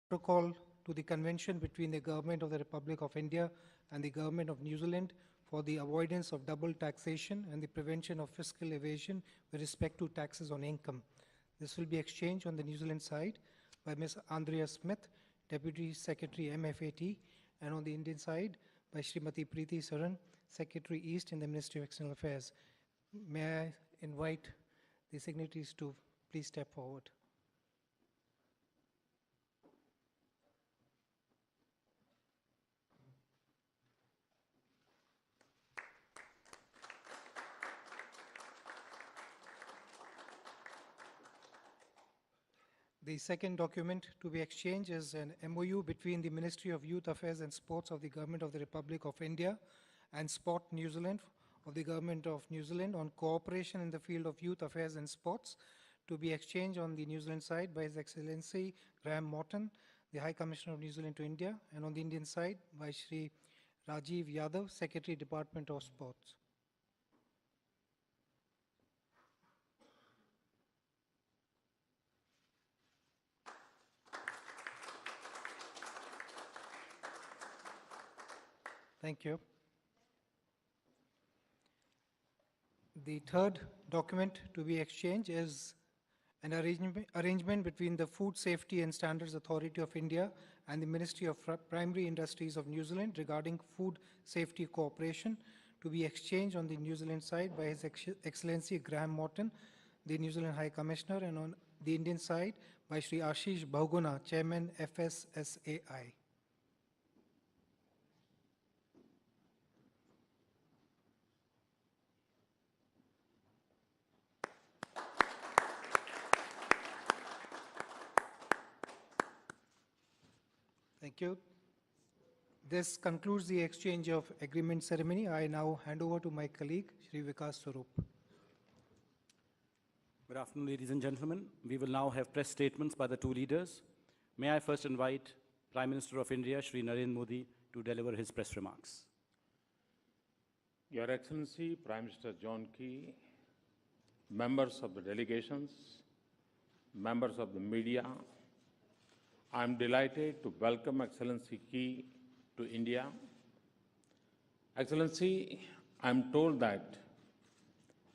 protocol to the convention between the Government of the Republic of India and the Government of New Zealand for the avoidance of double taxation and the prevention of fiscal evasion with respect to taxes on income. This will be exchanged on the New Zealand side by Ms. Andrea Smith, Deputy Secretary MFAT, and on the Indian side by Srimati Preeti Saran, Secretary East in the Ministry of External Affairs. May I invite the signatories to please step forward. The second document to be exchanged is an MOU between the Ministry of Youth Affairs and Sports of the Government of the Republic of India and Sport New Zealand of the Government of New Zealand on cooperation in the field of youth affairs and sports, to be exchanged on the New Zealand side by His Excellency Graham Morton, the High Commissioner of New Zealand to India, and on the Indian side by Shri Rajiv Yadav, Secretary, Department of Sports. Thank you. The third document to be exchanged is an arrangement between the Food Safety and Standards Authority of India and the Ministry of Primary Industries of New Zealand regarding food safety cooperation, to be exchanged on the New Zealand side by His Excellency Graham Morton, the New Zealand High Commissioner, and on the Indian side by Shri Ashish Bahuguna, Chairman FSSAI. Thank you. This concludes the exchange of agreement ceremony. I now hand over to my colleague, Shri Vikas Swarup. Good afternoon, ladies and gentlemen. We will now have press statements by the two leaders. May I first invite Prime Minister of India, Shri Narendra Modi, to deliver his press remarks. Your Excellency, Prime Minister John Key, members of the delegations, members of the media, I am delighted to welcome Excellency Key to India. Excellency, I am told that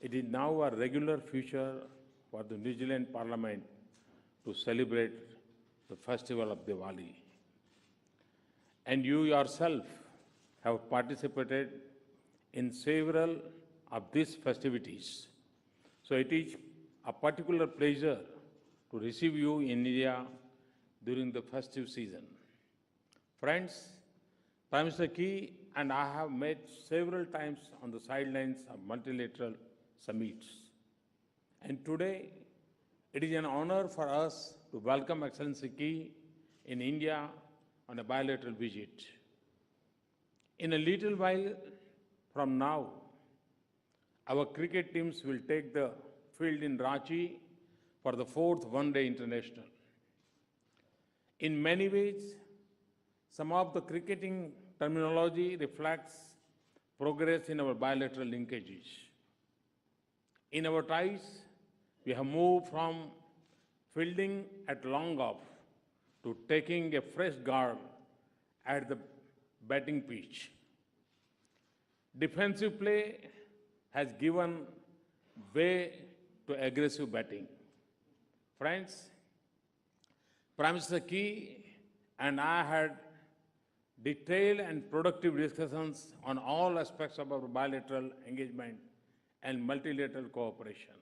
it is now a regular feature for the New Zealand Parliament to celebrate the festival of Diwali. And you yourself have participated in several of these festivities. So it is a particular pleasure to receive you in India during the festive season. Friends, Prime Minister Key and I have met several times on the sidelines of multilateral summits. And today, it is an honor for us to welcome Excellency Key in India on a bilateral visit. In a little while from now, our cricket teams will take the field in Ranchi for the 4th One-Day International. In many ways, some of the cricketing terminology reflects progress in our bilateral linkages. In our ties, we have moved from fielding at long off to taking a fresh guard at the batting pitch. Defensive play has given way to aggressive batting. Friends, Prime Minister Key and I had detailed and productive discussions on all aspects of our bilateral engagement and multilateral cooperation.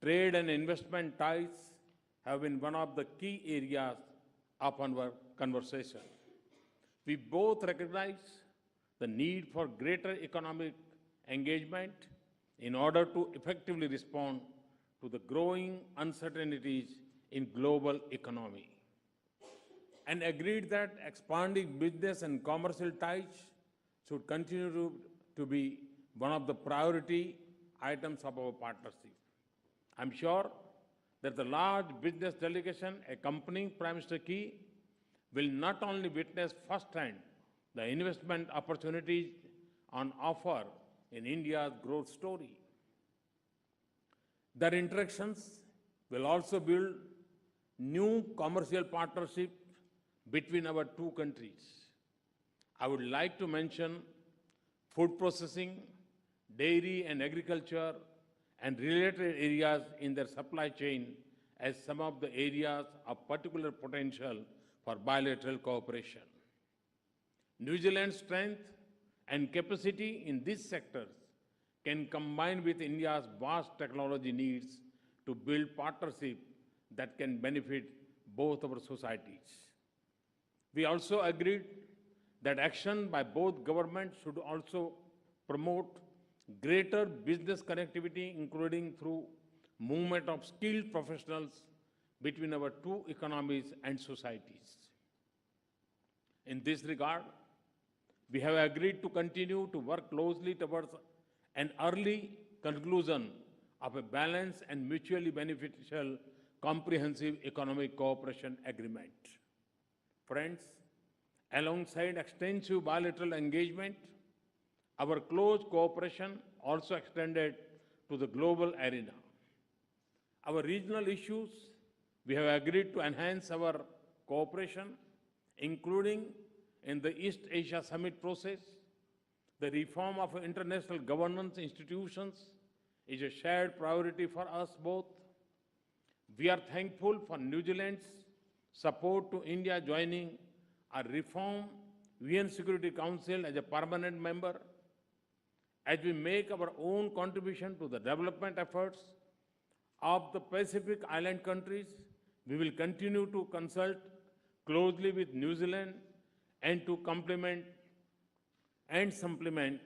Trade and investment ties have been one of the key areas of our conversation. We both recognize the need for greater economic engagement in order to effectively respond to the growing uncertainties in global economy, and agreed that expanding business and commercial ties should continue to be one of the priority items of our partnership. I'm sure that the large business delegation accompanying Prime Minister Key will not only witness firsthand the investment opportunities on offer in India's growth story. Their interactions will also build new commercial partnership between our two countries. I would like to mention food processing, dairy and agriculture, and related areas in their supply chain as some of the areas of particular potential for bilateral cooperation. New Zealand's strength and capacity in these sectors can combine with India's vast technology needs to build partnership that can benefit both our societies. We also agreed that action by both governments should also promote greater business connectivity, including through movement of skilled professionals between our two economies and societies. In this regard, we have agreed to continue to work closely towards an early conclusion of a balanced and mutually beneficial comprehensive economic cooperation agreement. Friends, alongside extensive bilateral engagement, our close cooperation also extended to the global arena. Our regional issues, we have agreed to enhance our cooperation, including in the East Asia Summit process. The reform of international governance institutions is a shared priority for us both. We are thankful for New Zealand's support to India joining a reformed UN Security Council as a permanent member. As we make our own contribution to the development efforts of the Pacific Island countries, we will continue to consult closely with New Zealand and to complement and supplement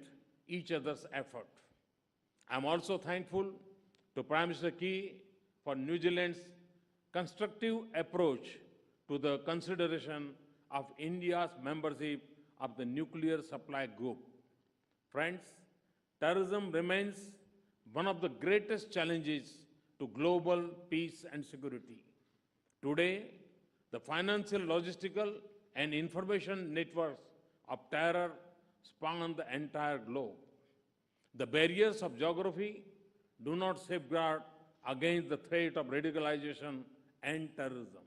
each other's effort. I am also thankful to Prime Minister Key for New Zealand's constructive approach to the consideration of India's membership of the Nuclear Supply Group. Friends, terrorism remains one of the greatest challenges to global peace and security. Today, the financial, logistical, and information networks of terror span the entire globe. The barriers of geography do not safeguard against the threat of radicalization and terrorism.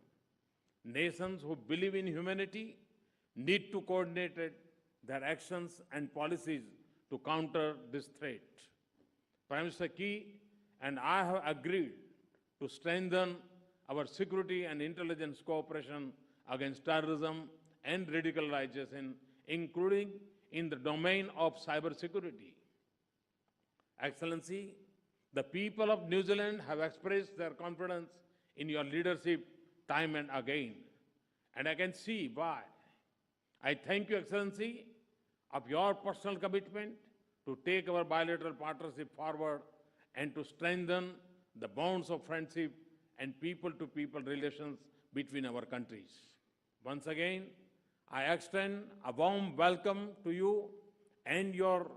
Nations who believe in humanity need to coordinate their actions and policies to counter this threat. Prime Minister Key and I have agreed to strengthen our security and intelligence cooperation against terrorism and radicalization, including in the domain of cybersecurity. Excellency, the people of New Zealand have expressed their confidence in your leadership time and again, and I can see why. I thank you, Excellency, of your personal commitment to take our bilateral partnership forward and to strengthen the bonds of friendship and people-to-people relations between our countries. Once again, I extend a warm welcome to you and your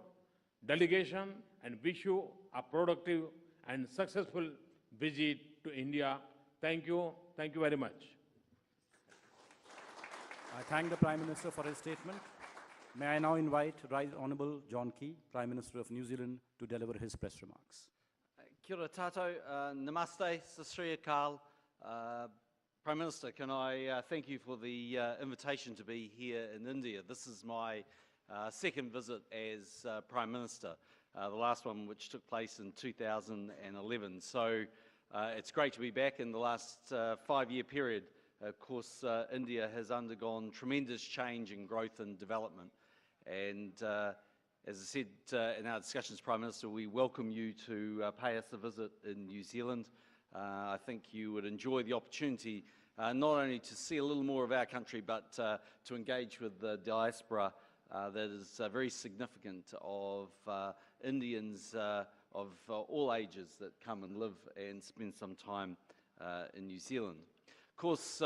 delegation and wish you a productive and successful visit to India. Thank you. Thank you very much. I thank the Prime Minister for his statement. May I now invite Right Honourable John Key, Prime Minister of New Zealand, to deliver his press remarks. Kia ora tātou, namaste, Sri Akal. Prime Minister, can I thank you for the invitation to be here in India. This is my second visit as Prime Minister, the last one which took place in 2011. So it's great to be back in the last 5-year period. Of course, India has undergone tremendous change in growth and development. And as I said in our discussions, Prime Minister, we welcome you to pay us a visit in New Zealand. I think you would enjoy the opportunity not only to see a little more of our country, but to engage with the diaspora that is very significant of Indians of all ages that come and live and spend some time in New Zealand. Of course,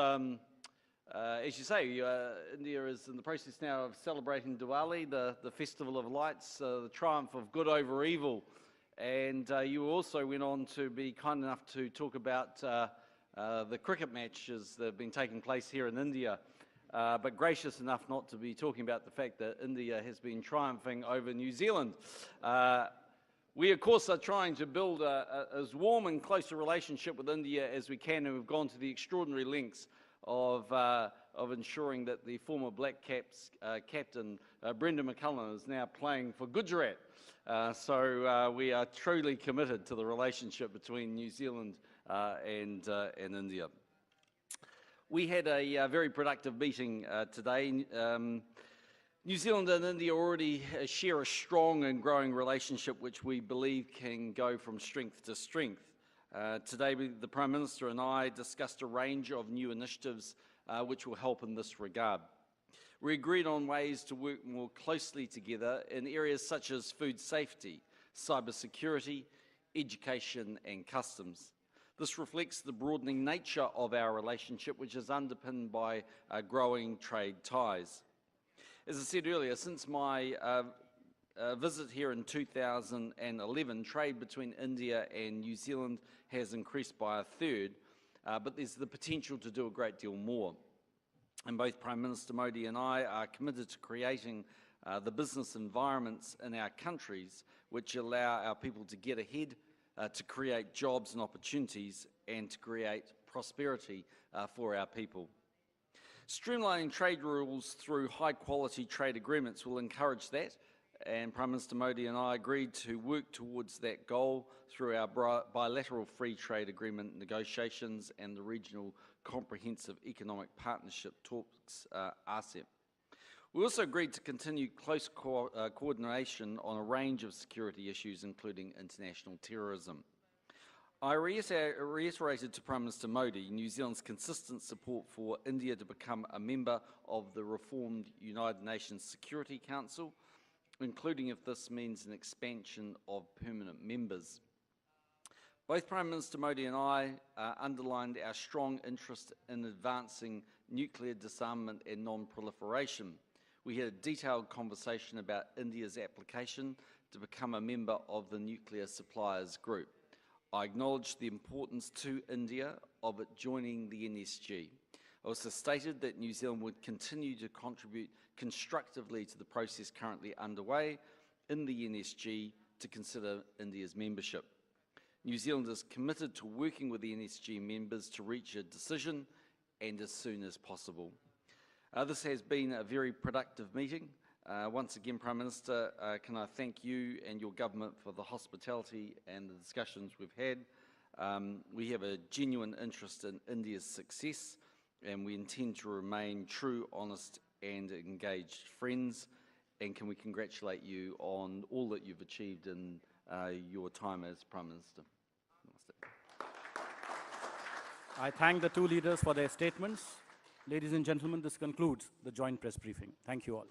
as you say, India is in the process now of celebrating Diwali, the Festival of Lights, the triumph of good over evil. And you also went on to be kind enough to talk about the cricket matches that have been taking place here in India, but gracious enough not to be talking about the fact that India has been triumphing over New Zealand. We, of course, are trying to build as warm and close a relationship with India as we can, and we've gone to the extraordinary lengths of ensuring that the former Black Caps captain, Brendan McCullum, is now playing for Gujarat. So we are truly committed to the relationship between New Zealand and India. We had a very productive meeting today. New Zealand and India already share a strong and growing relationship which we believe can go from strength to strength. Today, the Prime Minister and I discussed a range of new initiatives which will help in this regard. We agreed on ways to work more closely together in areas such as food safety, cybersecurity, education and customs. This reflects the broadening nature of our relationship, which is underpinned by growing trade ties. As I said earlier, since my visit here in 2011, trade between India and New Zealand has increased by a third, but there's the potential to do a great deal more. And both Prime Minister Modi and I are committed to creating the business environments in our countries which allow our people to get ahead, to create jobs and opportunities, and to create prosperity for our people. Streamlining trade rules through high-quality trade agreements will encourage that, and Prime Minister Modi and I agreed to work towards that goal through our bilateral free trade agreement negotiations and the Regional Comprehensive Economic Partnership talks, RCEP. We also agreed to continue close coordination on a range of security issues, including international terrorism. I reiterated to Prime Minister Modi New Zealand's consistent support for India to become a member of the reformed United Nations Security Council, including if this means an expansion of permanent members. Both Prime Minister Modi and I underlined our strong interest in advancing nuclear disarmament and non-proliferation. We had a detailed conversation about India's application to become a member of the Nuclear Suppliers Group. I acknowledged the importance to India of it joining the NSG. I also stated that New Zealand would continue to contribute constructively to the process currently underway in the NSG to consider India's membership. New Zealand is committed to working with the NSG members to reach a decision, and as soon as possible. This has been a very productive meeting. Once again, Prime Minister, can I thank you and your government for the hospitality and the discussions we've had. We have a genuine interest in India's success, and we intend to remain true, honest and engaged friends. And can we congratulate you on all that you've achieved in your time as Prime Minister. I thank the two leaders for their statements. Ladies and gentlemen, this concludes the joint press briefing. Thank you all.